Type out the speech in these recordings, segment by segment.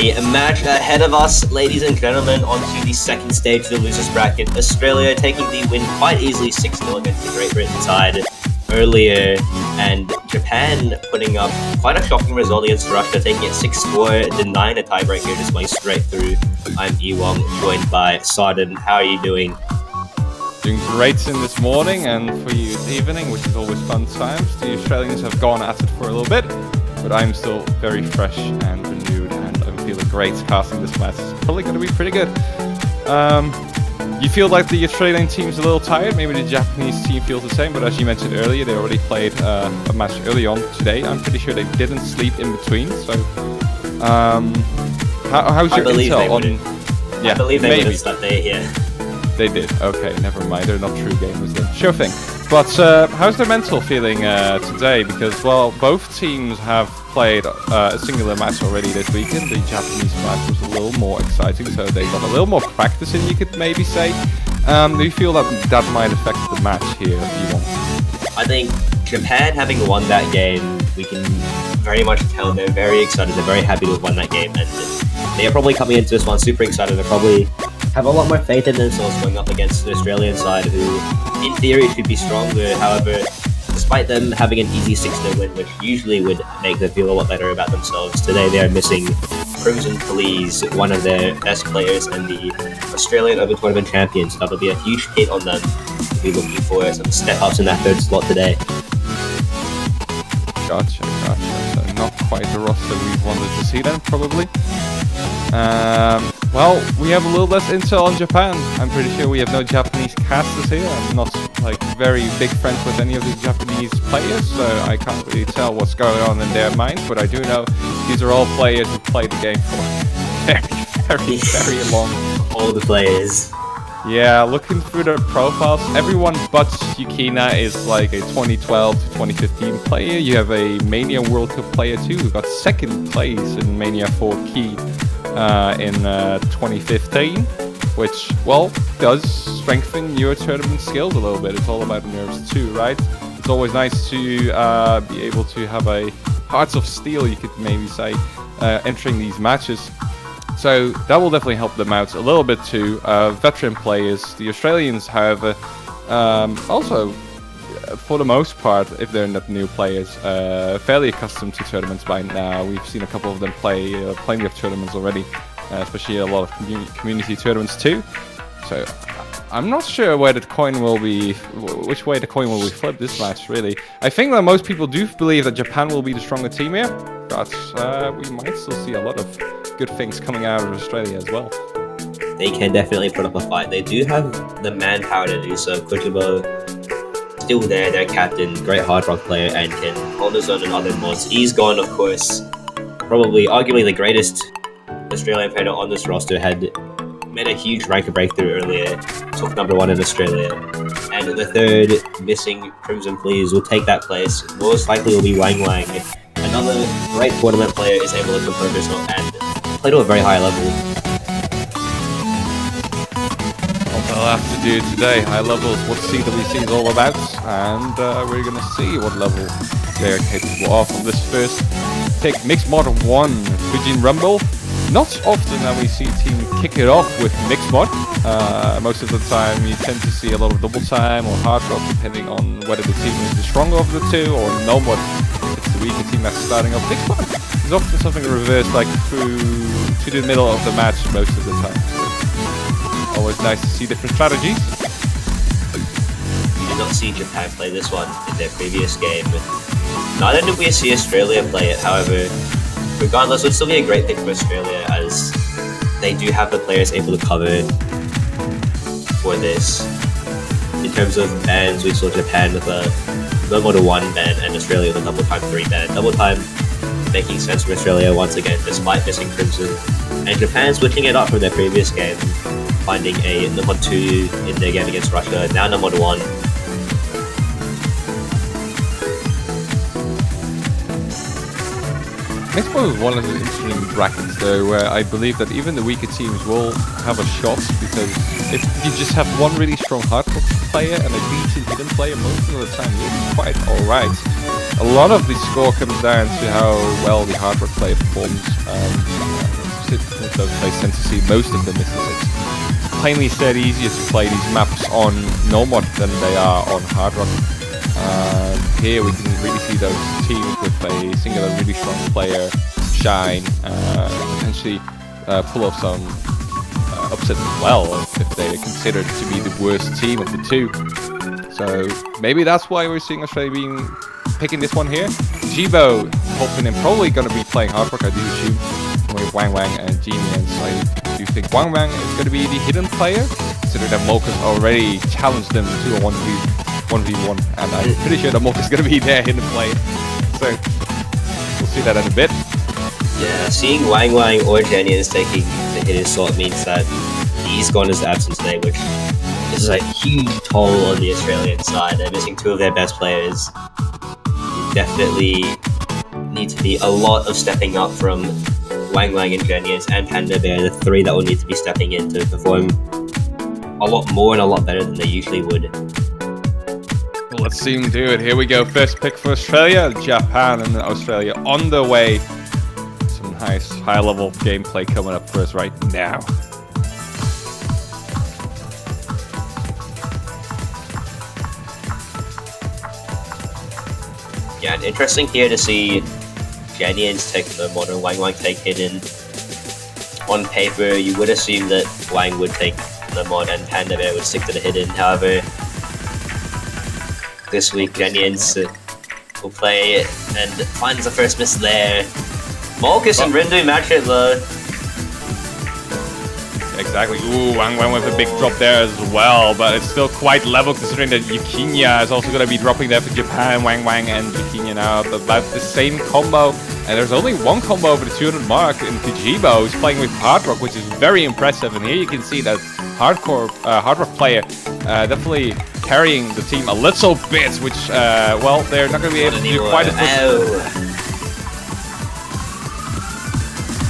A match ahead of us, ladies and gentlemen, onto the second stage of the losers bracket. Australia taking the win quite easily 6-0 against the Great Britain side earlier, and Japan putting up quite a shocking result against Russia, taking it 6-4, denying a tiebreaker, just going straight through. I'm Ewong, joined by Sarden. How are you doing? Doing great in this morning, and for you it's evening, which is always fun times. The Australians have gone at it for a little bit, but I'm still very fresh and renewed, and I'm feeling great casting this match. It's probably going to be pretty good. You feel like the Australian team's a little tired, maybe the Japanese team feels the same, but as you mentioned earlier, they already played a match early on today. I'm pretty sure they didn't sleep in between, so how's your intel on... I believe they wouldn't slept there, yeah. They did. Okay, never mind. They're not true gamers then. Sure thing. But how's their mental feeling today? Because, well, both teams have played a singular match already this weekend. The Japanese match was a little more exciting, so they got a little more practice in, you could maybe say. Do you feel that might affect the match here, Yvonne? I think Japan having won that game, we can very much tell they're very excited. They're very happy to have won that game, and they are probably coming into this one super excited. They're probably have a lot more faith in themselves going up against the Australian side, who, in theory, should be stronger. However, despite them having an easy 6-0 win, which usually would make them feel a lot better about themselves, today they are missing Crimson Please, one of their best players and the Australian Open Tournament champions. That'll be a huge hit on them to be looking for some step-ups in that third slot today. Gotcha. So not quite the roster we wanted to see then, probably. Well, we have a little less intel on Japan. I'm pretty sure we have no Japanese casters here. I'm not very big friends with any of the Japanese players, so I can't really tell what's going on in their minds. But I do know these are all players who played the game for very long. All the players. Yeah, looking through their profiles, everyone but Yukina is like a 2012 to 2015 player. You have a Mania World Cup player too, who got second place in Mania 4 Key in 2015, which, well, does strengthen your tournament skills a little bit. It's all about nerves too, right? It's always nice to be able to have a Hearts of Steel, you could maybe say, entering these matches. So that will definitely help them out a little bit too. Veteran players, the Australians, however, also, for the most part, if they're not new players, fairly accustomed to tournaments by now. We've seen a couple of them play plenty of tournaments already, especially a lot of community tournaments too. So I'm not sure where the coin will be, which way the coin will be flipped this match, really. I think that most people do believe that Japan will be the stronger team here, but we might still see a lot of good things coming out of Australia as well. They can definitely put up a fight. They do have the manpower to do so. Kujibo still there, their captain, great hard rock player, and can hold his own in other mods. He's gone, of course, probably arguably the greatest Australian player on this roster, had made a huge ranker breakthrough earlier, took number 1 in Australia, and the third missing Crimson Please will take that place. Most likely will be Wang Wang. Another great tournament player is able to compose herself and play to a very high level. What they'll have to do today, high levels, what CWC is all about, and we're going to see what level they're capable of on this first pick. Mixed Mod 1, Fujin Rumble. Not often that we see a team kick it off with Mixed Mod. Most of the time you tend to see a lot of double time or hard rock, depending on whether the team is the stronger of the two or no mod. It's the weaker team that's starting off. Mixed Mod is often something reversed, like through to the middle of the match most of the time. So always nice to see different strategies. We did not see Japan play this one in their previous game. Neither did we see Australia play it, however. Regardless, it would still be a great pick for Australia, as they do have the players able to cover for this. In terms of bans, we saw Japan with a no more than 1 ban and Australia with a double time 3 ban. Double time making sense for Australia once again, despite missing Crimson. And Japan switching it up from their previous game, finding a number 2 in their game against Russia, now number 1. Mixed Mod is one of the interesting brackets though, where I believe that even the weaker teams will have a shot, because if you just have one really strong hardcore player and a decent hidden player, most of the time you'll be quite alright. A lot of the score comes down to how well the hardcore player performs. opposite of those plays tend to see most of the misses. It's plainly said easier to play these maps on Nomod than they are on Hard Rock. Here we can really see those teams with a singular really strong player shine, potentially pull off some upset as well if they're considered to be the worst team of the two. So maybe that's why we're seeing Australia picking this one here. Jibo hoping and probably going to be playing Hard Rock, I do assume, with Wang Wang and Genie, and so I do think Wang Wang is going to be the hidden player, considering that Mocha's already challenged them to a 1v1, and I'm pretty sure that Mocha's going to be their hidden player. So we'll see that in a bit. Yeah, seeing Wang Wang or Genius taking the hidden slot means that he's gone as absent today, which is a huge toll on the Australian side. They're missing two of their best players. Definitely need to be a lot of stepping up from Wang Wang and Genius and Panda Bear, the three that will need to be stepping in to perform a lot more and a lot better than they usually would. Let's see them do it. Here we go. First pick for Australia, Japan, and Australia on the way. Some nice high-level gameplay coming up for us right now. Yeah, and interesting here to see Genians take the modern, Wang Wang take hidden. On paper, you would assume that Wang would take the mod and Panda Bear would stick to the hidden. However, this week Genians will play and finds the first miss there. Molkus and Rindu match it though. Exactly. Ooh, Wang Wang with a big drop there as well, but it's still quite level considering that Yukinya is also going to be dropping there for Japan. Wang Wang and Yukinya now about the same combo, and there's only one combo over the 200 mark in Kujibo, who's playing with Hard Rock, which is very impressive. And here you can see that Hard Rock player definitely carrying the team a little bit, which, well, they're not going to be able to do quite as much.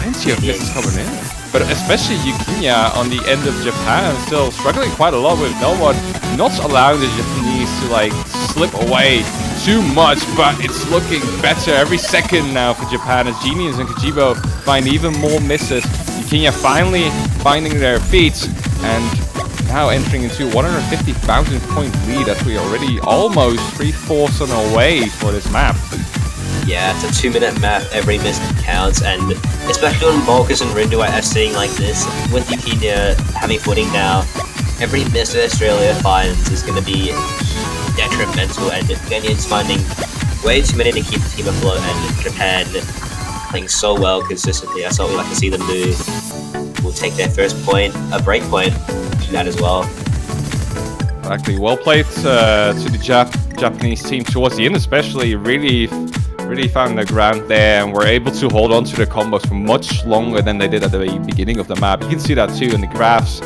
Plenty of misses coming in. But especially Yukinya on the end of Japan, still struggling quite a lot with Nomod, not allowing the Japanese to like slip away too much, but it's looking better every second now for Japan as Genius and Kujibo find even more misses. Yukinya finally finding their feet and now entering into 150,000 point lead as we already almost 3/4 on our way for this map. Yeah, it's a 2-minute map, every miss counts, and especially on Molkus and Rindu are seeing like this, with Yukinya having footing now, every miss that Australia finds is going to be detrimental, and Kenyans finding way too many to keep the team afloat, and Japan playing so well consistently. That's what we like to see them do. We'll take their first point, a break point, do that as well. Exactly, well played to the Japanese team towards the end, especially really found the ground there and were able to hold on to the combos for much longer than they did at the beginning of the map. You can see that too in the graphs.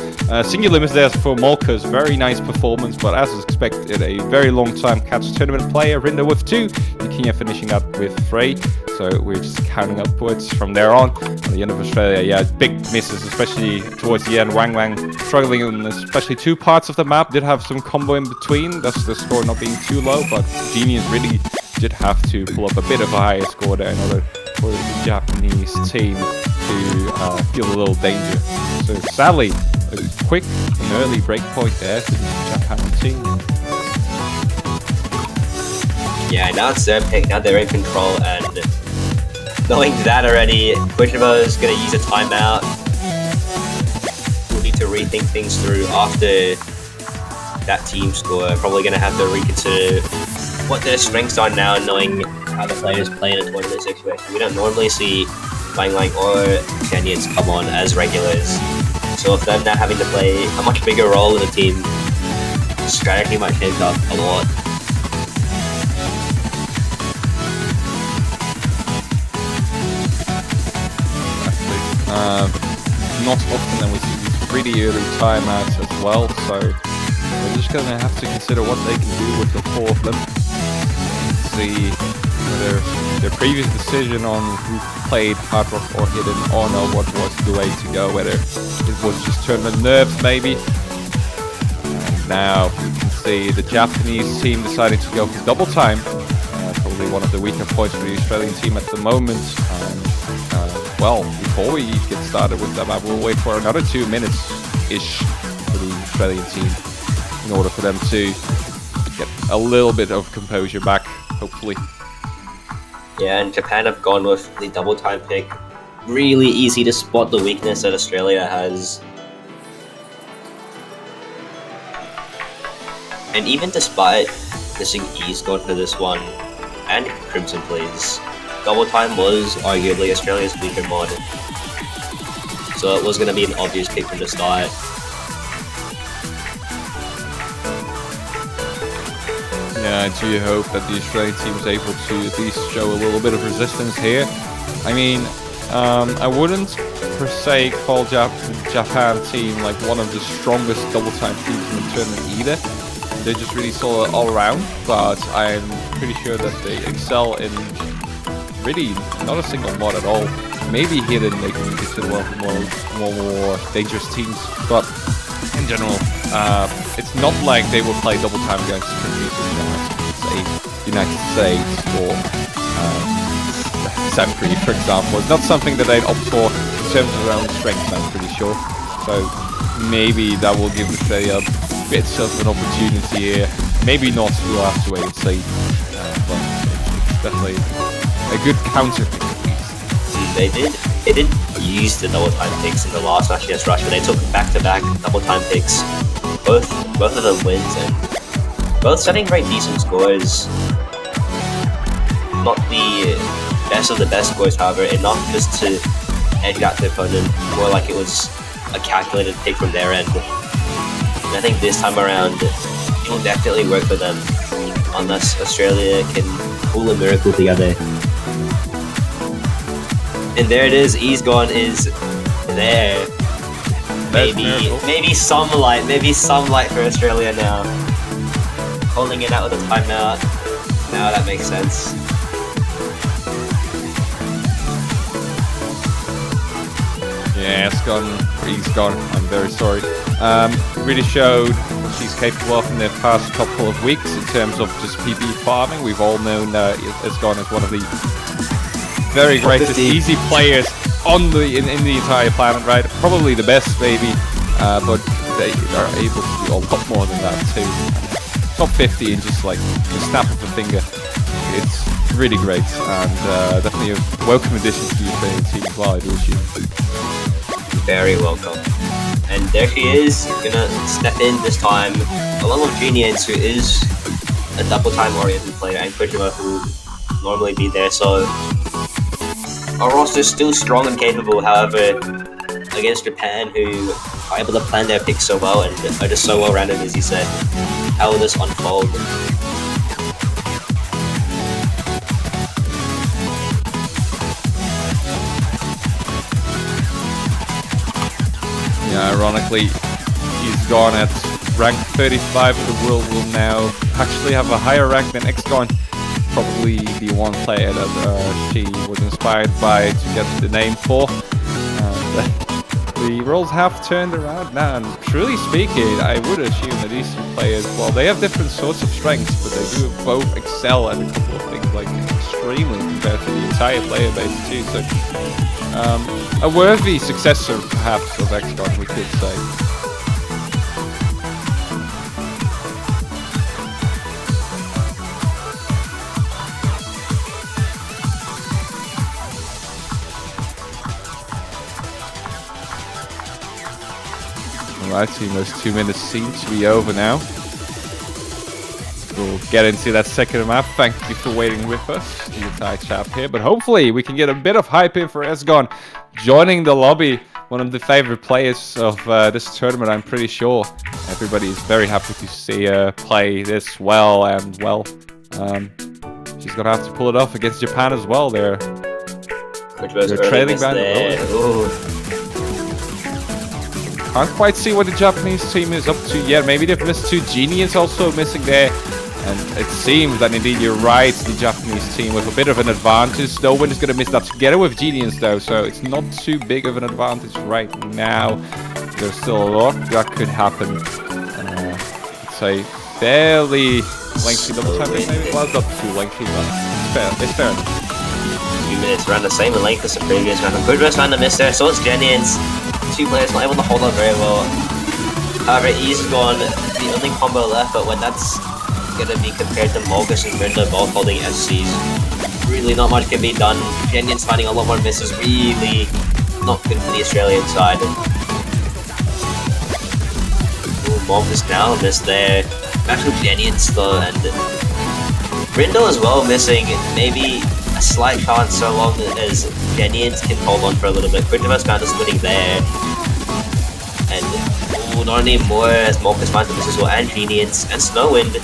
Singular miss there for Molkus, very nice performance, but as expected, a very long time catch tournament player. Rindu with 2, Yukinya finishing that with 3. So we're just counting upwards from there on. At the end of Australia, yeah, big misses, especially towards the end. Wang struggling in especially 2 parts of the map. Did have some combo in between, thus the score not being too low, but Genius really did have to pull up a bit of a higher score there in order for the Japanese team to feel a little danger. So sadly, a quick and early breakpoint there to the Japan team. Yeah, now it's their pick, now they're in control, and knowing that already, Kujibo is going to use a timeout. We'll need to rethink things through after that team score. Probably going to have to reconsider what their strengths are now, knowing how the players play in a tournament situation. We don't normally see Wang or Kenyans come on as regulars, so if them now having to play a much bigger role in the team, strategy might change up a lot. Not often then we see these pretty early timeouts as well, so we're just going to have to consider what they can do with the 4 of them. See whether their previous decision on who played Hard Rock or Hidden or no, what was the way to go, whether it was just tournament nerves maybe. And now you can see the Japanese team deciding to go for double time, probably one of the weaker points for the Australian team at the moment. And, well, before we get started with the map, we'll wait for another 2 minutes-ish for the Australian team in order for them to get a little bit of composure back, hopefully. Yeah, and Japan have gone with the double time pick. Really easy to spot the weakness that Australia has. And even despite missing Ease going for this one, and Crimson Please, double time was arguably Australia's weaker mod. So it was going to be an obvious pick from the start. Yeah, I do hope that the Australian team is able to at least show a little bit of resistance here. I mean, I wouldn't per se call Japan team like one of the strongest double time teams in the tournament either. They're just really solid all around, but I'm pretty sure that they excel in really not a single mod at all. Maybe hidden they can be considered one of the more dangerous teams, but in general, it's not like they will play double time against countries like, say, United States or Sampri, for example. It's not something that they'd opt for in terms of their own strength, I'm pretty sure. So maybe that will give Australia bits of an opportunity here. Maybe not, we'll have to wait and see. But it's definitely a good counter pick at least. They did use the double time picks in the last match against Russia. They took back-to-back double time picks. Both of them wins, and both setting very decent scores. Not the best of the best scores, however, enough just to edge out the opponent. More like it was a calculated pick from their end. And I think this time around, it will definitely work for them, unless Australia can pull a miracle together. And there it is, Ease Gone is there. Maybe some light for Australia now. Holding it out with a timeout. Now that makes sense. Yeah, Ease Gone, I'm very sorry. Really showed what she's capable of in the past couple of weeks in terms of just PB farming. We've all known Ease Gone as one of the very greatest easy players on in the entire planet, right? Probably the best, maybe, but they are able to do a lot more than that too. Top 50 in just like the snap of a finger. It's really great, and definitely a welcome addition to the Australian team as well, I do assume. Very welcome. And there she is, gonna step in this time, along with Genius, who is a double time oriented player, and Kojima, who would normally be there. So our roster is still strong and capable, however, against Japan, who are able to plan their picks so well and are just so well rounded, as you said. How will this unfold? Yeah, ironically, Ease Gone at rank 35 of the world will now actually have a higher rank than X-Gone. Probably the one player that she was inspired by to get the name for. The roles have turned around now, and truly speaking, I would assume that these two players, well, they have different sorts of strengths, but they do both excel at a couple of things, like extremely compared to the entire player base too. So, a worthy successor, perhaps, of X-Gone, we could say. Alright, team, those 2 minutes seem to be over now. We'll get into that second map. Thank you for waiting with us, the entire chat here. But hopefully we can get a bit of hype in for Esgon joining the lobby. One of the favorite players of this tournament, I'm pretty sure. Everybody is very happy to see her play this well, and well, she's going to have to pull it off against Japan as well. They're trailing behind the road. Can't quite see what the Japanese team is up to yet. Maybe they've missed two Genius also missing there. And it seems that indeed you're right, the Japanese team with a bit of an advantage. Snowwind is going to miss that together with Genius though, so it's not too big of an advantage right now. There's still a lot that could happen. It's a fairly lengthy double time, maybe. Well, it's not too lengthy, but it's fair enough. 2 minutes, around the same length as the previous round. Good rest found the miss there, so it's Genians. 2 players not able to hold on very well. However, Ease has gone the only combo left, but when that's going to be compared to Molgus and Rindo both holding SCs, really not much can be done. Genians finding a lot more misses, really not good for the Australian side. Molgus now missed there. Actually, Genians though, and Rindo as well missing maybe a slight chance so long as Genians can hold on for a little bit. Cryptoverse found us winning there. And not only more as Molgus finds the miss as well, and Genians and Snowwind.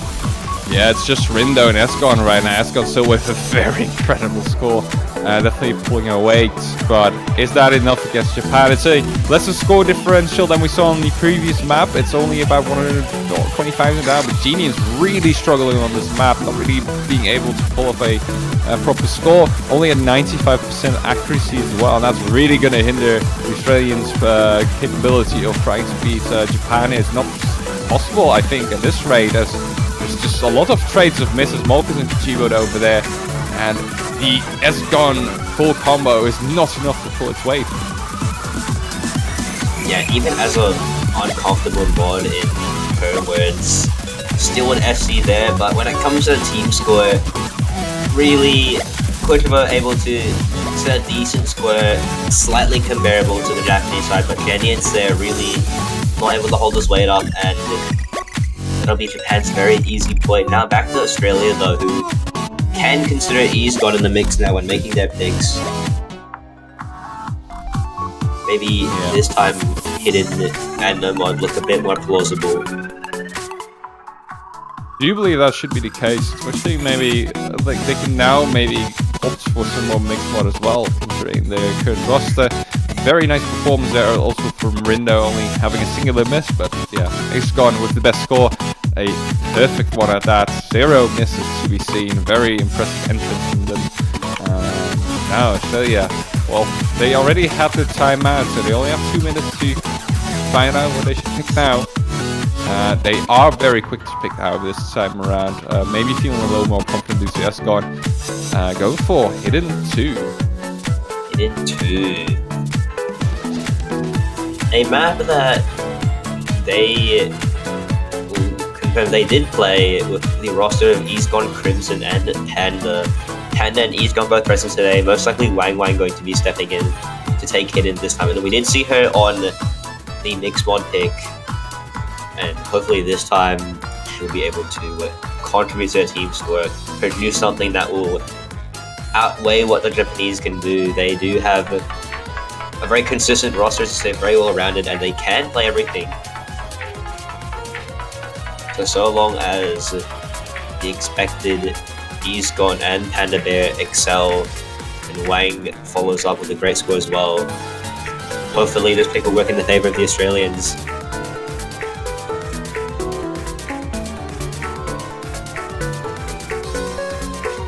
Yeah, it's just Rindo and Esgon right now. Esgon still with a very incredible score. Definitely pulling her weight, but is that enough against Japan? It's a lesser score differential than we saw on the previous map. It's only about 125 down, but Genius really struggling on this map, not really being able to pull up a proper score. Only at 95% accuracy as well, and that's really going to hinder the Australians' capability of trying to beat Japan. It's not possible, I think, at this rate, as there's just a lot of trades of misses. Molgus and Chivoed over there, and the Esgon full combo is not enough to pull its weight. Yeah, even as an uncomfortable mod in her words, still an FC there, but when it comes to the team score, really Kojima able to set a decent score, slightly comparable to the Japanese side, but Genians there really not able to hold his weight up, and that'll be Japan's very easy point. Now back to Australia though, who can consider Ease God in the mix now when making their picks. Maybe this time Hidden and Nomad look a bit more plausible. Do you believe that should be the case? Especially maybe like they can now maybe opt for some more mixed mod as well, considering their current roster. Very nice performance there also from Rindo, only having a singular miss, but yeah, Esgon with the best score. A perfect one at that. 0 misses to be seen. Very impressive entrance from them. Now Australia, well, they already have their timeout, so they only have 2 minutes to find out what they should pick now. They are very quick to pick out this time around. Maybe feeling a little more confident due to Esgon. Going for Hidden 2. Hidden 2. A map that they did play with the roster of Esgon, Crimson, and Panda. Panda and Esgon both present today. Most likely Wang Wang going to be stepping in to take Hidden this time. And we did see her on the mixed mod pick. And hopefully this time she'll be able to contribute to her team score, produce something that will outweigh what the Japanese can do. They do have a very consistent roster, so very well rounded, and they can play everything. So long as the expected Esgon and Panda Bear excel, and Wang follows up with a great score as well, hopefully this pick will work in the favor of the Australians.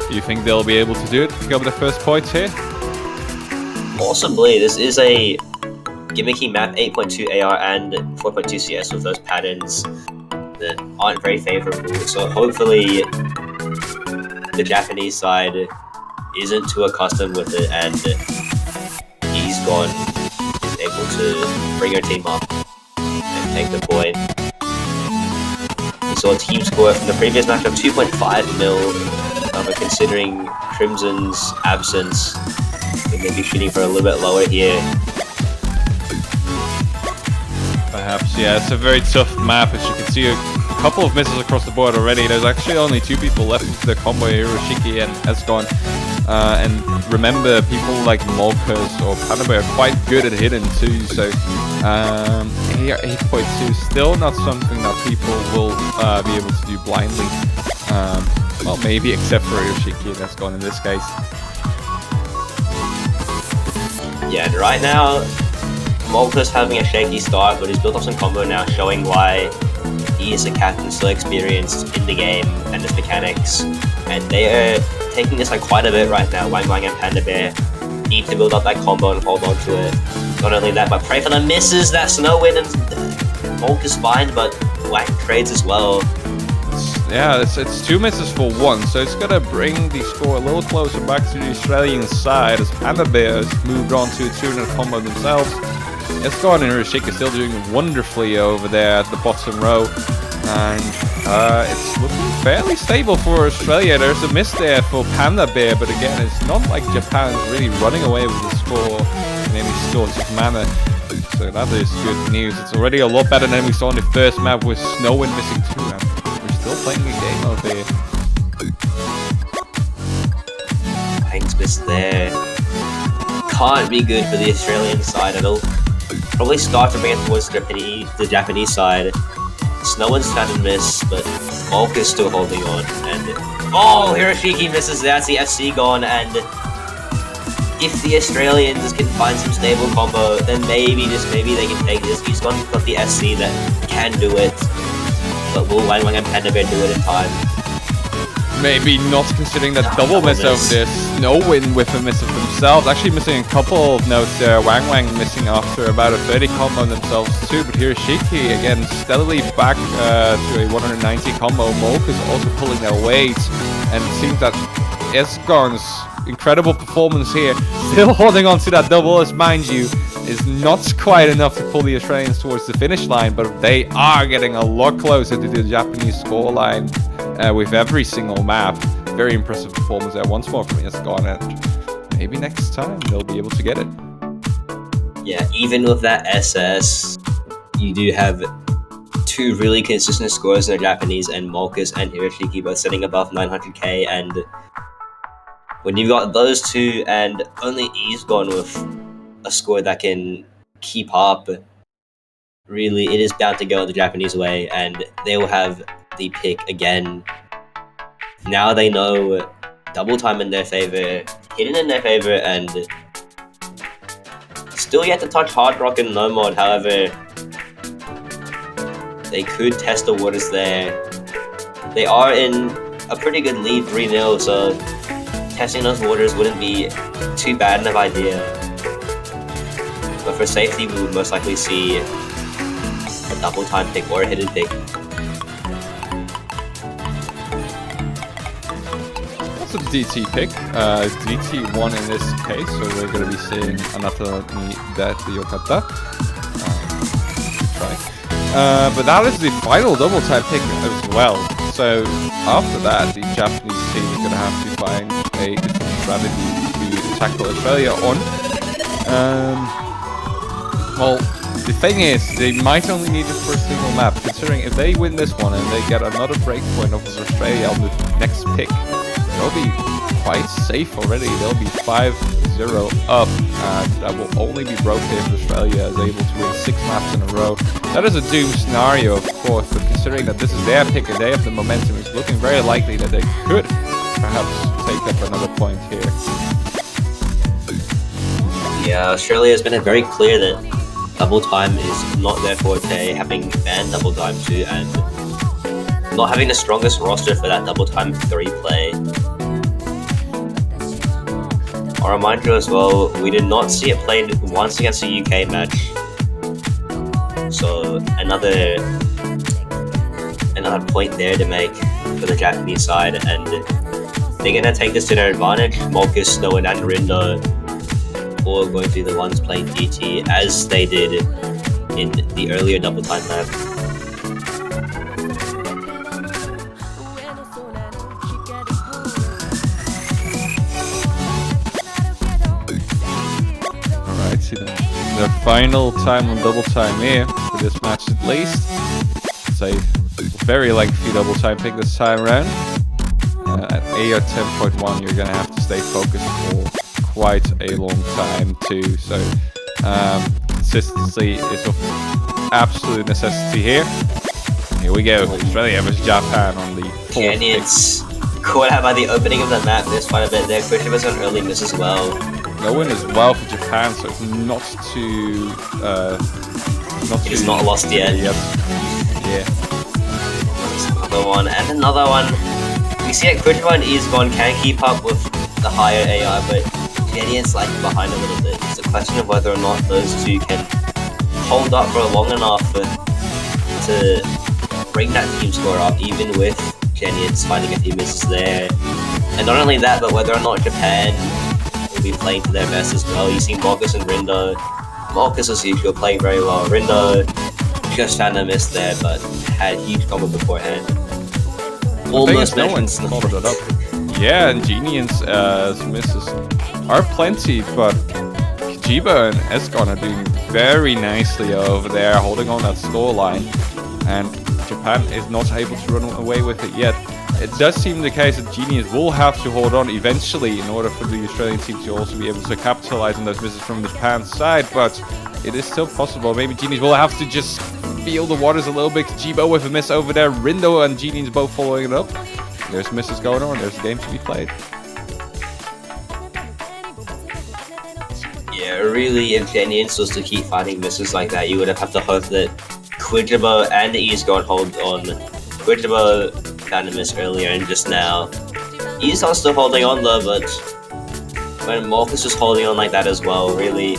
Do you think they'll be able to do it? Pick up the first points here? Possibly. This is a gimmicky map, 8.2 AR and 4.2 CS with those patterns that aren't very favorable. So hopefully the Japanese side isn't too accustomed with it, and Esgon is able to bring her team up and take the point. We saw a team score from the previous match of 2.5 mil, but considering Crimson's absence, they may be shooting for a little bit lower here. Perhaps, yeah, it's a very tough map. As you can see, a couple of misses across the board already. There's actually only 2 people left with the combo, Hiroshiki and Esgon. And remember, people like Molgus or Panabe are quite good at Hidden too, so here 8.2 is still not something that people will be able to do blindly. Well, maybe except for Hiroshiki and Esgon in this case. Yeah, and right now, Molgus having a shaky start, but he's built up some combo now, showing why he is a captain still experienced in the game and his mechanics. And they are taking this like quite a bit right now. Wang Wang and Panda Bear need to build up that combo and hold on to it. Not only that, but pray for the misses that Snowwind and Molgus find, but Wang trades as well. Yeah, it's 2 misses for 1, so it's gonna bring the score a little closer back to the Australian side as Panda Bears moved on to a 200 combo themselves. Esgon and Hiroshiki still doing wonderfully over there at the bottom row, and it's looking fairly stable for Australia. There's a miss there for Panda Bear, but again, it's not like Japan's really running away with the score in any sort of manner. So that is good news. It's already a lot better than we saw in the first map with Snowwind missing 2, and we're still playing a game over here. Hangs missed there. Can't be good for the Australian side at all. Probably start to bring it towards the Japanese side. Snowwind's trying to miss, but Volk is still holding on. And oh, Hiroshiki misses. That's the FC gone, and if the Australians can find some stable combo, then maybe, just maybe, they can take this. He's got the SC that can do it, but will Wang Wang and Panda Bear do it in time? Maybe not, considering that double miss over there. Snowwind with a miss of themselves. Actually missing a couple of notes there. Wang Wang missing after about a 30 combo themselves too. But Hiroshiki again steadily back to a 190 combo. Molk is also pulling their weight. And it seems that Esgon's incredible performance here, still holding on to that double, as mind you, is not quite enough to pull the Australians towards the finish line, but they are getting a lot closer to the Japanese scoreline with every single map. Very impressive performance there once more from Esgon, and maybe next time they'll be able to get it. Yeah, even with that SS, you do have 2 really consistent scores in the Japanese, and Molkus and Hiroshiki both sitting above 900k, and when you've got those 2 and only E's gone with a score that can keep up, really it is bound to go the Japanese way, and they will have the pick again. Now they know double time in their favor, hidden in their favor, and still yet to touch Hard Rock and No Mod. However, they could test the waters there. They are in a pretty good lead, 3-0, so testing those waters wouldn't be too bad of an idea. But for safety, we would most likely see a double time pick or a hidden pick. That's a DT pick. DT won in this case, so we're going to be seeing another ni that Yokata. But that is the final double time pick as well. So after that, the Japanese team is going to have to find a different strategy to tackle Australia on. Well, the thing is, they might only need it for a single map, considering if they win this one and they get another breakpoint over Australia on the next pick, they'll be quite safe already. They'll be 5-0 up, and that will only be broken if Australia is able to win 6 maps in a row. That is a doom scenario, of course, but considering that this is their pick and they have the momentum, it's looking very likely that they could perhaps take up another point here. Yeah, Australia has been very clear that double time is not their forte, having banned double time too, and not having the strongest roster for that double time 3 play. I'll remind you as well, we did not see it played once against the UK match. So another point there to make for the Japanese side, and they're gonna take this to their advantage. Molkus, Snowwind, and Rindo all going to be the ones playing DT as they did in the earlier double time map. Alright, see the final time on double time here for this match at least. It's a very lengthy double time pick this time around. At AR 10.1 you're gonna have to stay focused for quite a long time too, so consistency is of absolute necessity here. Here we go, Australia versus Japan on the 4th Canyons caught out by the opening of the map. There's quite a bit there. Christian was an early miss as well. No win as well for Japan, so it's not too It's not lost yet. Yep. Yeah. Another one and another one. We see that Kujima and Esgon can keep up with the higher AI, but Canadians like behind a little bit. It's a question of whether or not those 2 can hold up for long enough to bring that team score up, even with Kenyans finding a few misses there. And not only that, but whether or not Japan will be playing to their best as well. You see Marcus and Rindo. Marcus, as usual, playing very well. Rindo just found a miss there, but had huge combo beforehand. Almost no one mentioned followed it up. Yeah, and Genian's misses are plenty, but Kijiba and Escon are doing very nicely over there, holding on that scoreline, and Japan is not able to run away with it yet. It does seem the case that Genius will have to hold on eventually in order for the Australian team to also be able to capitalize on those misses from the Japan side, but it is still possible. Maybe Genius will have to just feel the waters a little bit. Jibo with a miss over there. Rindo and Genius both following it up. There's misses going on. There's a game to be played. Yeah, really, if Genians was to keep finding misses like that, you would have to hope that Quijibo and Easgon hold on. Quijibo found a miss earlier and just now. Easgon's still holding on though, but when Marcus is holding on like that as well, really,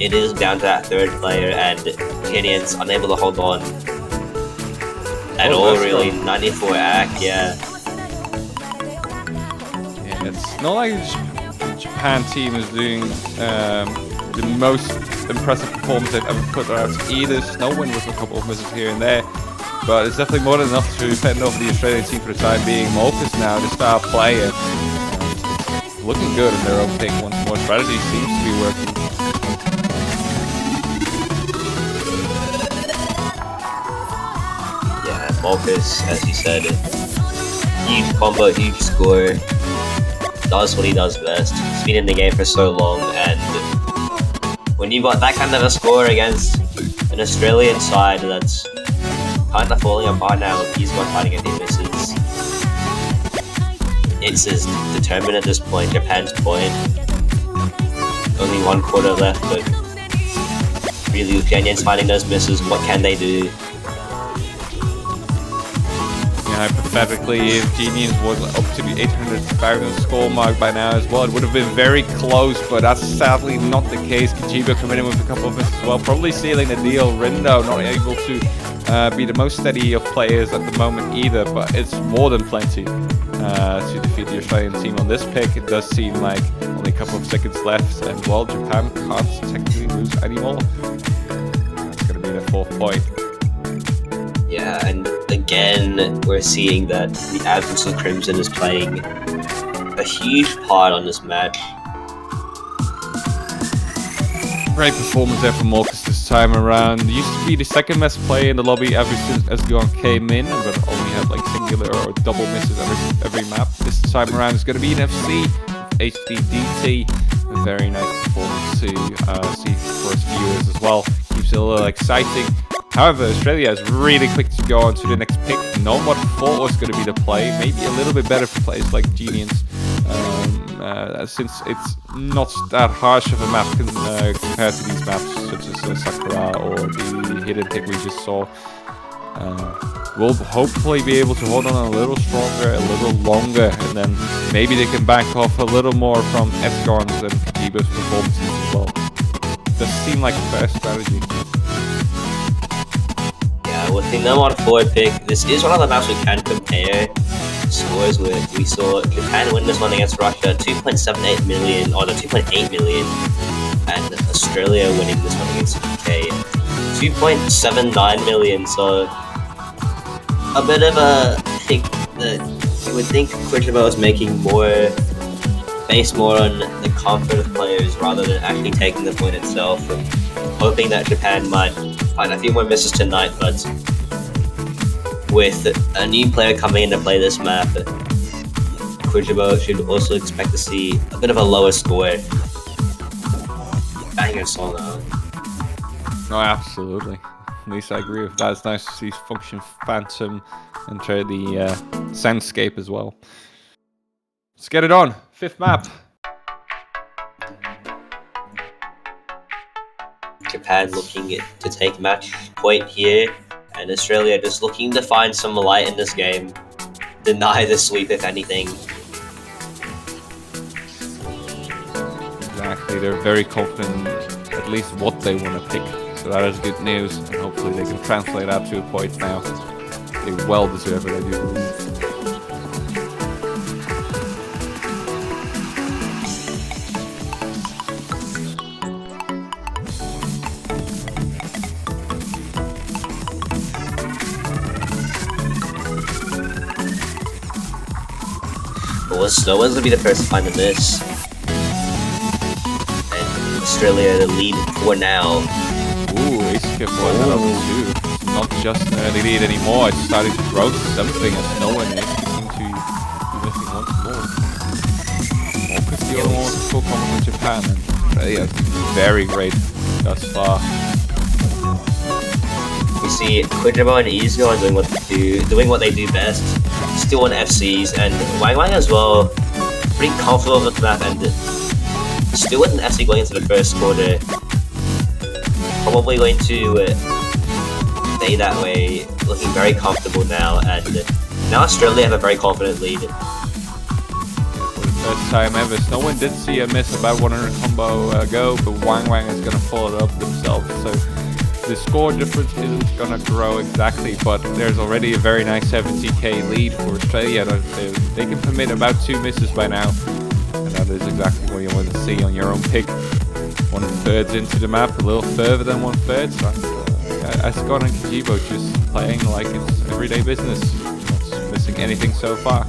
it is down to that third player, and Kenyans unable to hold on at all, really. 94 act, yeah. Yeah, it's not like the Japan team is doing the most impressive performance they've ever put out either. Snowwind with a couple of misses here and there, but it's definitely more than enough to fend off the Australian team for the time being. Marcus now, the star player, looking good in their own pick once more. Strategy seems to be working. Marcus, as you said, huge combo, huge score, does what he does best. He's been in the game for so long, and when you've got that kind of a score against an Australian side that's kind of falling apart now, he's got fighting a few misses. It's as determined at this point, Japan's point. Only 1 quarter left, but really with Kenyans finding those misses, what can they do? Hypothetically, if Genius was up to the 800,000 score mark by now as well, it would have been very close, but that's sadly not the case. Kijiba coming in with a couple of misses as well, probably sealing the deal. Rindo not able to be the most steady of players at the moment either, but it's more than plenty to defeat the Australian team on this pick. It does seem like only a couple of seconds left, and well, Japan can't technically lose anymore. That's going to be the 4th point. Yeah, and again, we're seeing that the absence of Crimson is playing a huge part on this match. Great performance there from Marcus this time around. He used to be the second best player in the lobby ever since Esgon came in, but only had like singular or double misses every map. This time around is going to be an FC, HDDT. A very nice performance to see for us viewers as well. Keeps it a little exciting. However, Australia is really quick to go on to the next pick. Knowing what thought was going to be the play, maybe a little bit better for players like Genians, since it's not that harsh of a map compared to these maps such as Sakura or the hidden pick we just saw. We'll hopefully be able to hold on a little stronger, a little longer, and then maybe they can back off a little more from Esgon's and Kijiba's performances as well. Does seem like a fair strategy. With the number 4 pick, this is one of the maps we can compare scores with. We saw Japan win this one against Russia, 2.78 million, or no, 2.8 million, and Australia winning this one against UK, 2.79 million. So a bit of a pick that you would think Quijibo is making more, based more on the comfort of players rather than actually taking the point itself. Hoping that Japan might find a few more misses tonight, but with a new player coming in to play this map, Quijibo should also expect to see a bit of a lower score. Banger song out. No, absolutely. At least I agree with that. It's nice to see Function Phantom enter the soundscape as well. Let's get it on. 5th map. Japan looking to take match point here, and Australia just looking to find some light in this game. Deny the sweep, if anything. Exactly, they're very confident in at least what they want to pick, so that is good news, and hopefully they can translate that to a point now. a well-deserved, I do believe. Well, Snowman's gonna be the first to find the miss. And Australia the lead for now. Ooh, Ace was up too. It's not just an early lead anymore. It's starting to grow to something as no one is seem to be missing once more. Because the other one was full combat with Japan, and Australia has been very great thus far. We see Quidrimo and Easygo doing what they do best. Still on FCs, and Wang Wang as well. Pretty comfortable with the map, and still with an FC going into the first quarter. Probably going to stay that way, looking very comfortable now, and now Australia have a very confident lead. For the first time ever, no one did see a miss about 100 combo go, but Wang Wang is going to follow it up themselves. So the score difference isn't going to grow exactly, but there's already a very nice 70k lead for Australia. They can permit about 2 misses by now, and that is exactly what you want to see on your own pick. 1/3 into the map, a little further than 1/3. So Ascon and Kijibo just playing like it's everyday business, not missing anything so far.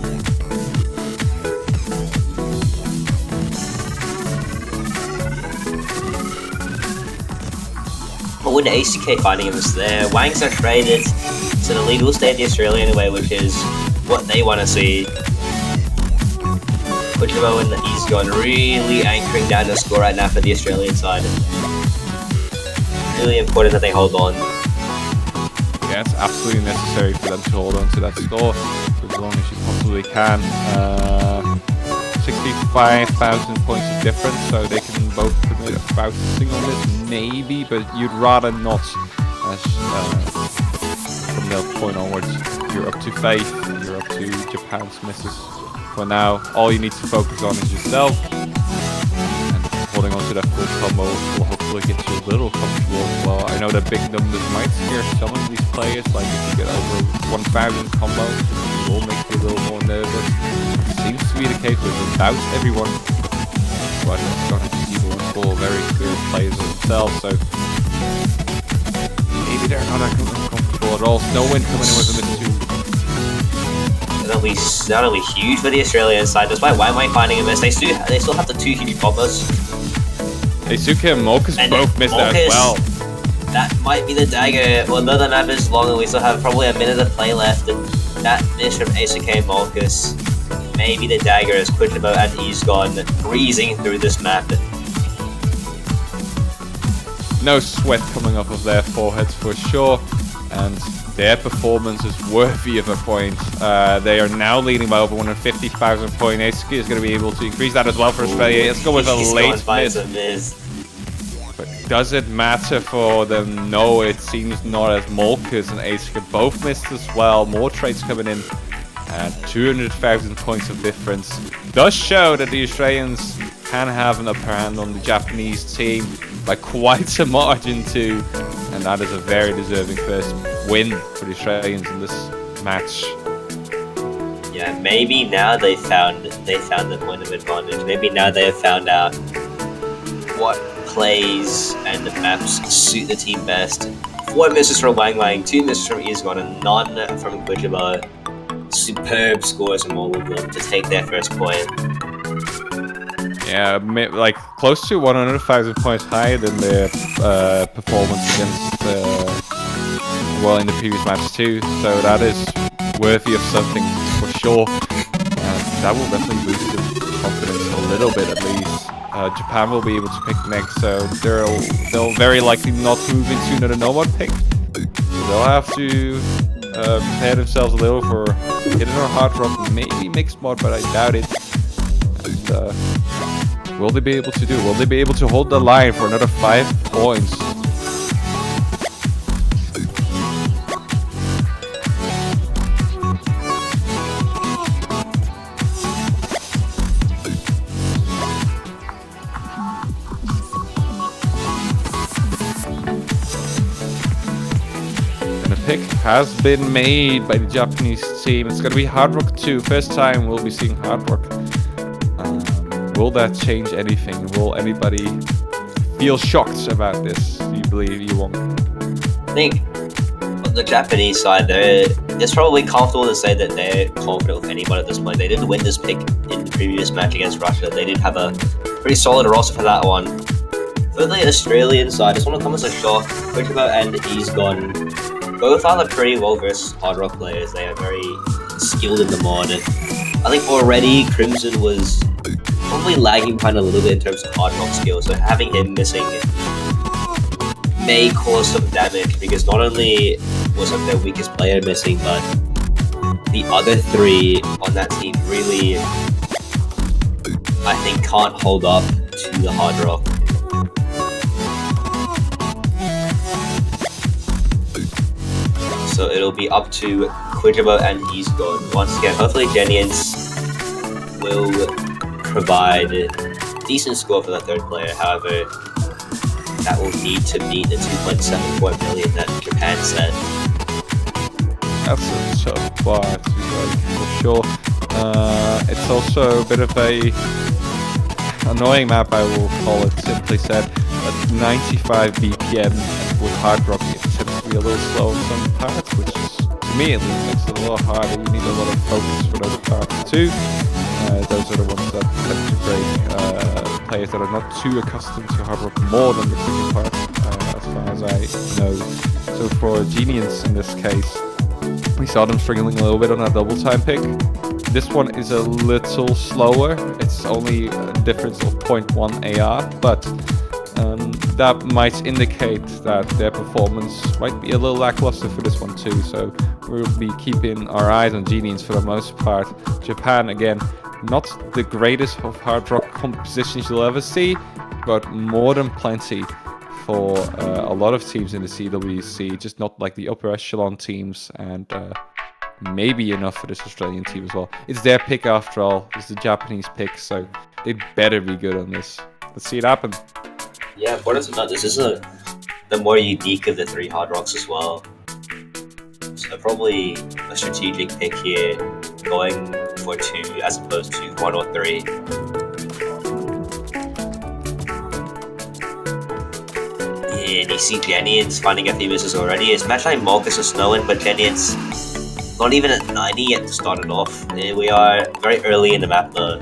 But with the ACK finding him there, Wang's are traded, so the lead will stay in the Australian way, which is what they want to see. Quidrimo and Easygo really anchoring down the score right now for the Australian side. Really important that they hold on. Yeah, it's absolutely necessary for them to hold on to that score for as long as you possibly can. 65,000 points of difference, so they can both commit about a single miss, maybe, but you'd rather not. As from that point onwards, you're up to Faith, you're up to Japan's misses. For now, all you need to focus on is yourself, and holding on to that full combo will hopefully get you a little comfortable as well. I know that big numbers might scare some of these players, like if you get over 1,000 combo, it will make you a little more nervous. Seems to be the case with about everyone, but it's going to be people all very good players themselves, so maybe they're not uncomfortable at all. Snowwind coming in with a miss too. That'll be huge for the Australian side. Despite Wang Wang finding a miss, they still have the 2 huge bombers. Eisuke and Mokus both missed that as well. That might be the dagger. Well, no, the map is long and we still have probably a minute of play left. And that miss from Eisuke and Mokus, maybe the dagger as Quidrimo and Easygo breezing through this map. No sweat coming off of their foreheads for sure, and their performance is worthy of a point. They are now leading by over 150,000 points. Eisuke is going to be able to increase that as well for Australia. Let's go with a late miss. But does it matter for them? No, it seems not, as Molkus and Eisuke both missed as well. More trades coming in. 200,000 points of difference. Does show that the Australians can have an upper hand on the Japanese team by quite a margin too. And that is a very deserving first win for the Australians in this match. Yeah, maybe now they found the point of advantage. Maybe now they have found out what plays and the maps suit the team best. 4 misses from Wang Wang, 2 misses from Easygo, and none from Quidrimo. Superb scores from all of them to take their first point. Yeah, like close to 100,000 points higher than their performance against, well, in the previous match too. So that is worthy of something for sure. That will definitely boost their confidence a little bit at least. Japan will be able to pick next, so they'll very likely not move into another Nomad pick. They'll have to prepare themselves a little for Hidden or Hard Rock, maybe Mixed Mod, but I doubt it. And will they be able to do? Will they be able to hold the line for another 5 points? Pick has been made by the Japanese team. It's going to be Hard Rock 2. First time we'll be seeing Hard Rock. Will that change anything? Will anybody feel shocked about this? Do you believe you won't? I think on the Japanese side, it's probably comfortable to say that they're confident with anybody at this point. They didn't win this pick in the previous match against Russia. They did have a pretty solid roster for that one. For the Australian side, this one will come as a shock. Kuchimo and He's Gone both are pretty well-versed Hard Rock players. They are very skilled in the mod. I think already Crimson was probably lagging behind a little bit in terms of Hard Rock skill, so having him missing may cause some damage, because not only was their weakest player missing, but the other three on that team really, I think, can't hold up to the Hard Rock. So it'll be up to Kuchimo and He's Gone. Once again, hopefully Genians will provide a decent score for the third player. However, that will need to meet the 2.74 million that Japan said. That's a tough bar to break, for sure. It's also a bit of a annoying map, I will call it, simply said. At 95 BPM with Hard Rock, it tends to be a little slow in some parts, which is, to me at least, makes it a little harder. You need a lot of focus for those parts too. Those are the ones that tend to break players that are not too accustomed to Hard Rock more than the quicker parts, as far as I know. So for Genians in this case, we saw them struggling a little bit on a double time pick. This one is a little slower. It's only a difference of 0.1 AR, but that might indicate that their performance might be a little lackluster for this one too. So we'll be keeping our eyes on Genians for the most part. Japan, again, not the greatest of Hard Rock compositions you'll ever see, but more than plenty for a lot of teams in the CWC, just not like the upper echelon teams, and maybe enough for this Australian team as well. It's their pick after all. It's the Japanese pick, so they'd better be good on this. Let's see it happen. Yeah, important to note, this is the more unique of the three Hard Rocks as well. So probably a strategic pick here, going for 2 as opposed to 1 or 3. Yeah, and you see Genians finding a few misses already. It's match like Marcus or Snowin, but Genians not even at 90 yet to start it off. We are very early in the map though.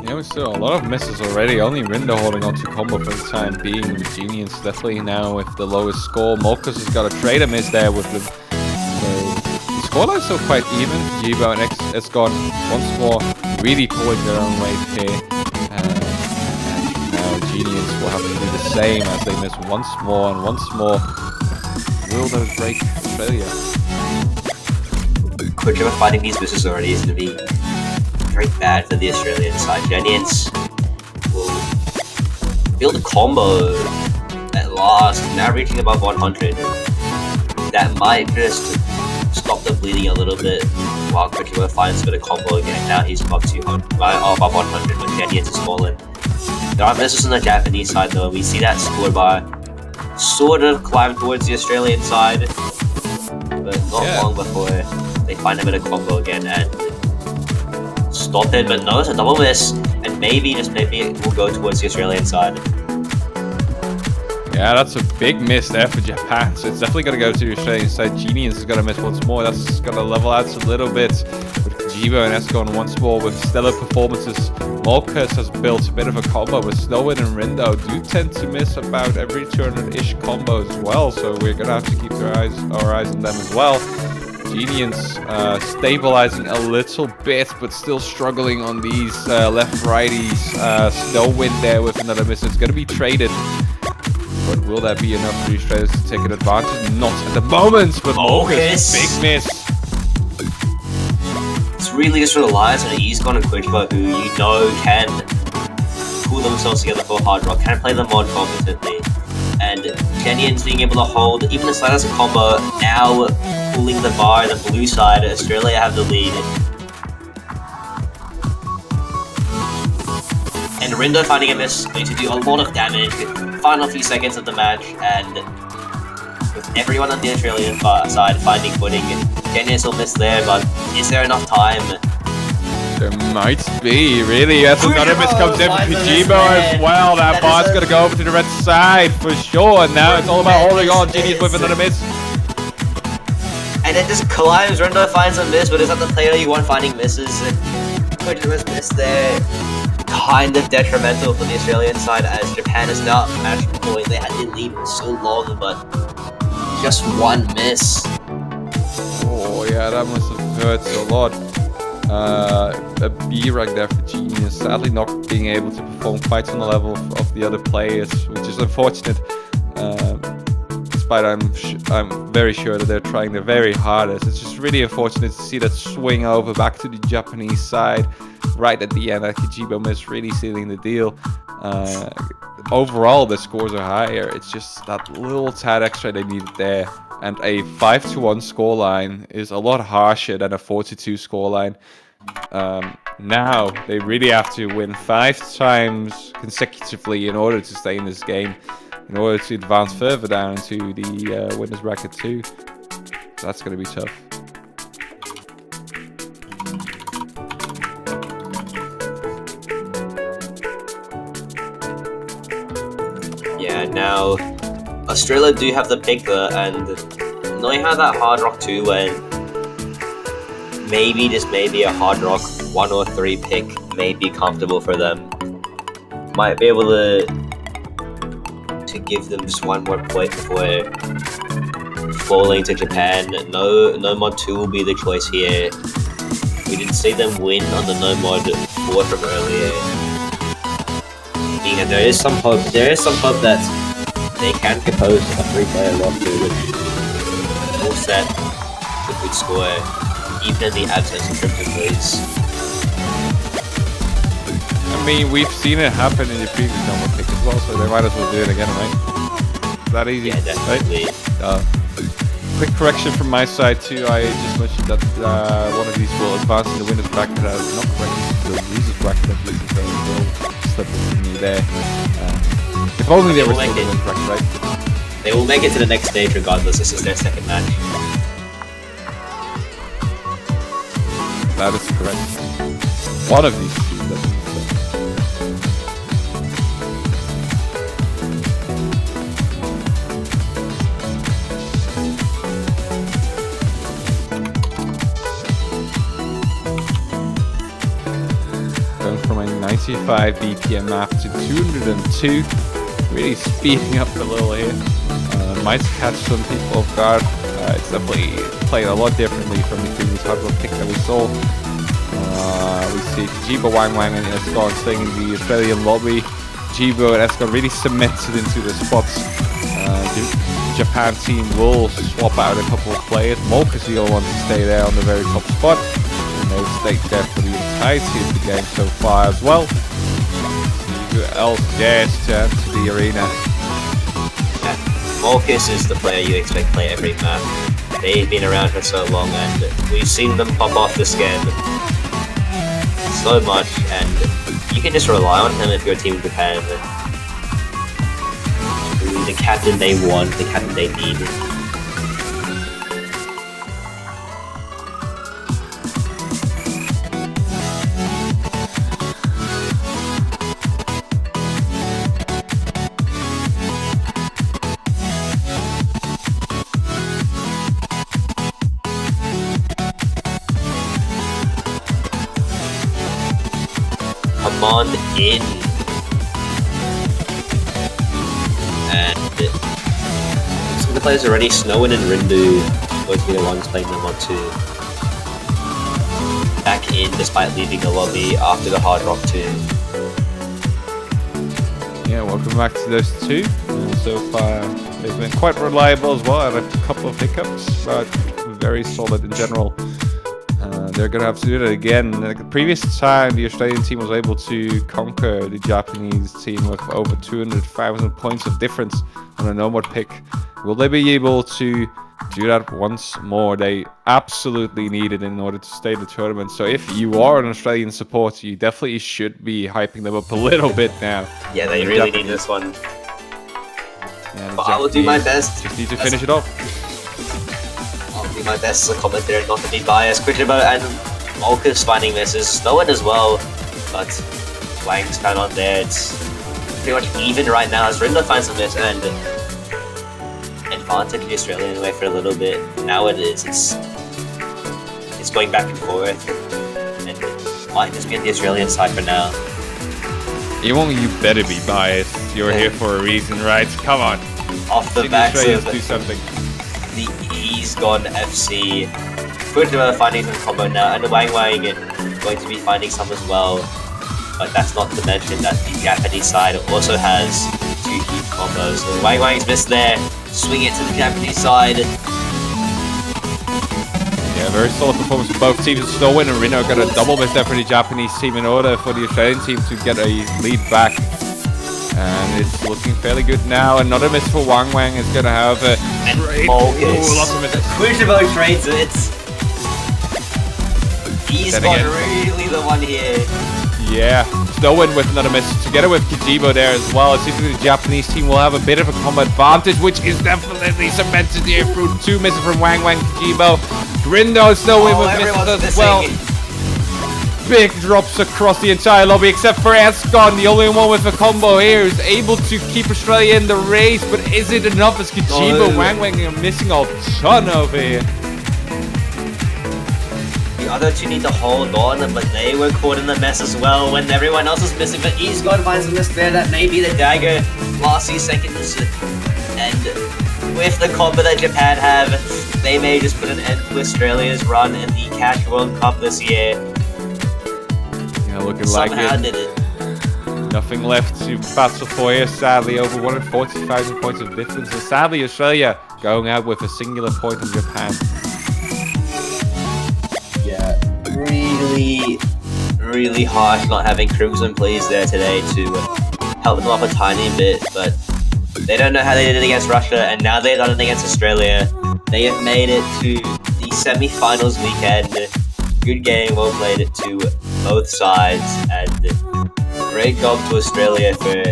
Yeah, we saw a lot of misses already. Only Rindo holding on to combo for the time being. The Genians definitely now with the lowest score. Marcus has got a trader miss there with them. So the scoreline's still quite even. Jibo and X has gone once more, really pulling their own weight here. And now Genians will have to do the same as they miss once more and once more. Will those break Australia? Kuchimo finding these misses already is going to be very bad for the Australian side. Genians will build a combo at last, now reaching above 100. That might just stop the bleeding a little bit while Kuchimo finds a bit of combo again. Now he's above 200, above 100 when Genians is fallen. There are misses on the Japanese side though. We see that score bar sort of climb towards the Australian side, but not long before they find a bit of combo again and stop it. But no, it's a double miss, and maybe, just maybe, it will go towards the Australian side. Yeah, that's a big miss there for Japan, so it's definitely going to go to the Australian side. Genians is going to miss once more. That's going to level out a little bit. With Jibo and Escon once more with stellar performances. Marcus has built a bit of a combo, but Snowin and Rindo do tend to miss about every 200-ish combo as well, so we're going to have to keep our eyes on them as well. Genians stabilizing a little bit, but still struggling on these left-righties. Snowin there with another miss. It's going to be traded. But will that be enough for these traders to take an advantage? Not at the moment, but Marcus, big miss. It's really just relies on He's Gone and Kuchimo, who you know can pull themselves together for Hard Rock, can play the mod competently. And Genians being able to hold even the slightest combo, now pulling the bar, the blue side. Australia have the lead. And Rindo finding a miss, going to do a lot of damage. Final few seconds of the match, and with everyone on the Australian side finding footing. Genius will miss there, but is there enough time? There might be, really. That's another miss comes in for Kijibo as well. That bar's going to go over to the red side for sure. And now it's all about holding on. Genius with another miss. And then just climbs, Rendo finds a miss, but is that the player you want finding misses? And Kojima's miss there. Kind of detrimental for the Australian side as Japan is now match point. They had the lead for so long, but just one miss. Oh yeah, that must have hurt a lot. A B rank there for Genius, sadly not being able to perform quite on the level of the other players, which is unfortunate. Despite I'm very sure that they're trying their very hardest. It's just really unfortunate to see that swing over back to the Japanese side right at the end. That Kijibo miss really sealing the deal. Overall, the scores are higher. It's just that little tad extra they needed there. And a 5-1 scoreline is a lot harsher than a 4-2 scoreline. Now they really have to win 5 times consecutively in order to stay in this game, in order to advance further down into the winners bracket too. So that's going to be tough. Yeah, now Australia do have the pick there, and knowing how that Hard Rock 2 went, maybe just maybe a Hard Rock 1 or 3 pick may be comfortable for them. Might be able to give them just one more point before falling to Japan. No mod 2 will be the choice here. We didn't see them win on the no mod 4 from earlier. And there is some hope. There is some hope that they can compose a 3-player mod 2 with full set, a good score, even in the absence of Crypto Blaze. I mean, we've seen it happen in the previous normal pick as well, so they might as well do it again, right? That easy, Yeah, definitely. Right? Quick correction from my side too. I just mentioned that one of these will advance in the winners bracket. Not correct. The losers bracket. I'm losing, so they'll slip with me there. If only they were still in the winners bracket, right? They will make it to the next stage regardless. This is their second match. That is correct. One of these two. Going from a 95 BPM map to 202, really speeding up a little here. Might catch some people off guard. It's definitely playing a lot differently from the previous Hard Rock pick that we saw. We see Kijibo, Wang and Escon staying in the Australian lobby. Kijibo and Escon really cemented into the spots. The Japan team will swap out a couple of players. Molkazil wants to stay there on the very top spot. And they'll stay there for the entirety of the game so far as well. See who else dares to enter the arena. Molkis is the player you expect to play every map. They've been around for so long, and we've seen them pop off the scan so much, and you can just rely on him if you're Team Japan. The captain they want, the captain they need. Command in. And some of the players already, Snowin and Rindu, going to be the ones playing them on 2. Back in despite leaving the lobby after the Hard Rock 2. Yeah, welcome back to those two. So far, they've been quite reliable as well. Had a couple of hiccups, but very solid in general. They're going to have to do that again. Like the previous time, the Australian team was able to conquer the Japanese team with over 200,000 points of difference on a no-mod pick. Will they be able to do that once more? They absolutely need it in order to stay in the tournament. So if you are an Australian supporter, you definitely should be hyping them up a little bit now. Yeah, they really need this one. And But I will do my Japanese best. just need to finish it off. I'll do my best as a commentator not to be biased. Quijibo and Malkus finding misses. Snowin as well, but Wang's found on there. It's pretty much even right now as Rindo finds a miss and advantage the Australian way for a little bit. Now it's going back and forth, and might just be on the Australian side for now. Ewong, you better be biased. You're here for a reason, right? Come on. Off the See the backs Australians of do something. the He's Gone FC. Quijibo finding some combo now, and Wang Wang going to be finding some as well. But that's not to mention that the Japanese side also has 2 huge combos. So Wang Wang's missed there. Swing it to the Japanese side. Yeah, very solid performance from both teams. Snowin and Rino got a double miss there for the Japanese team in order for the Australian team to get a lead back. And it's looking fairly good now. Another miss for Wang Wang is going to have a trade. Malkus. Lots of misses. Quijibo trades it. He's Then got again. really the one here. Yeah, Snowin with another miss together with Kijibo there as well. It seems like the Japanese team will have a bit of a combo advantage, which is definitely cemented here through 2 misses from Wang Wang, Kijibo. Grindo Snowin with misses everyone's as well. missing. Big drops across the entire lobby except for Escon, the only one with a combo here, is able to keep Australia in the race, but is it enough as Kijibo and Wang Wang are missing a ton over here? The other 2 need to hold on, but they were caught in the mess as well when everyone else was missing. But He's Gone finds a miss there. That may be the dagger. Last few seconds. And with the combo that Japan have, they may just put an end to Australia's run in the Cash World Cup this year. Yeah, looking like Somehow it. did it. Nothing left to battle for here, sadly. Over 140,000 points of difference. And sadly, Australia going out with a singular point on Japan. Yeah, really harsh not having Crimson plays there today to help them up a tiny bit, but they don't know how they did it against Russia, and now they've done it against Australia. They have made it to the semi-finals weekend. Good game, well played it to both sides, and great job to Australia for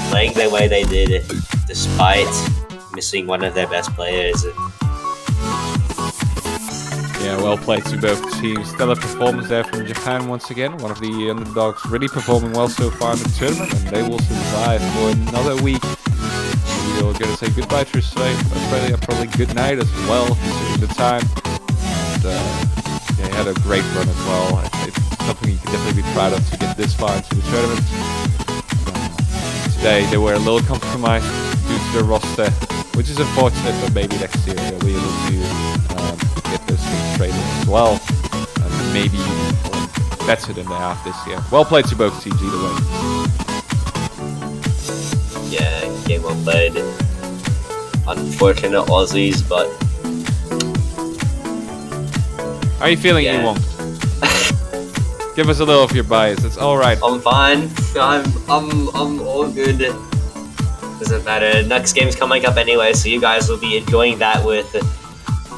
playing the way they did, despite missing one of their best players. Yeah, well played to both teams. Stellar performance there from Japan once again. One of the underdogs really performing well so far in the tournament, and they will survive for another week. We are going to say goodbye to Australia, probably good night as well, considering the time. And, yeah, he had a great run as well. It's something you can definitely be proud of to get this far into the tournament. Today they were a little compromised due to their roster, which is unfortunate, but maybe next year they'll be able to get those things straight in as well, and maybe even better than they have this year. Well played to both teams either way. Yeah, game well played. Unfortunate Aussies, but How are you feeling, Yeah. Ewong? Give us a little of your bias. It's all right. I'm fine. I'm all good. Doesn't matter. Next game's coming up anyway, so you guys will be enjoying that with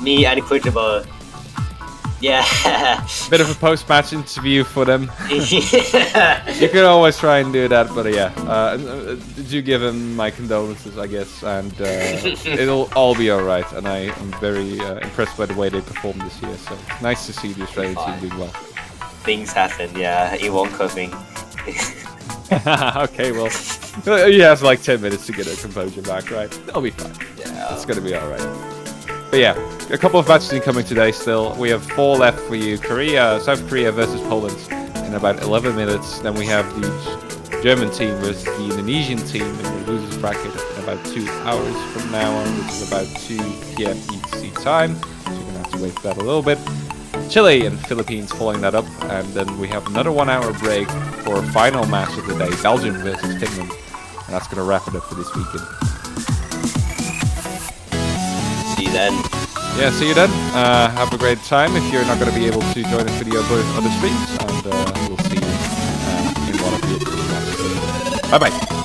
me and Quijibo. Yeah. Bit of a post-match interview for them. Yeah. You could always try and do that, but yeah. Do give him my condolences, I guess, and it'll all be all right. And I am very impressed by the way they performed this year. So it's nice to see the Australian team doing well. Things happen, yeah. He won't coping. Okay, well, he has like 10 minutes to get her composure back, right? That'll be fine. Yeah. It's gonna be all right. But yeah, a couple of matches incoming today still. We have 4 left for you. South Korea versus Poland in about 11 minutes. Then we have the German team versus the Indonesian team in the losers bracket in about 2 hours from now on, which is about 2 p.m. ET time. So you're gonna have to wait for that a little bit. Chile and Philippines following that up, and then we have another 1 hour break for a final match of the day, Belgium versus Finland, and that's gonna wrap it up for this weekend. See you then. Yeah, see you then. Have a great time if you're not going to be able to join us video on other streams, and we'll see you in one of the matches. Bye bye.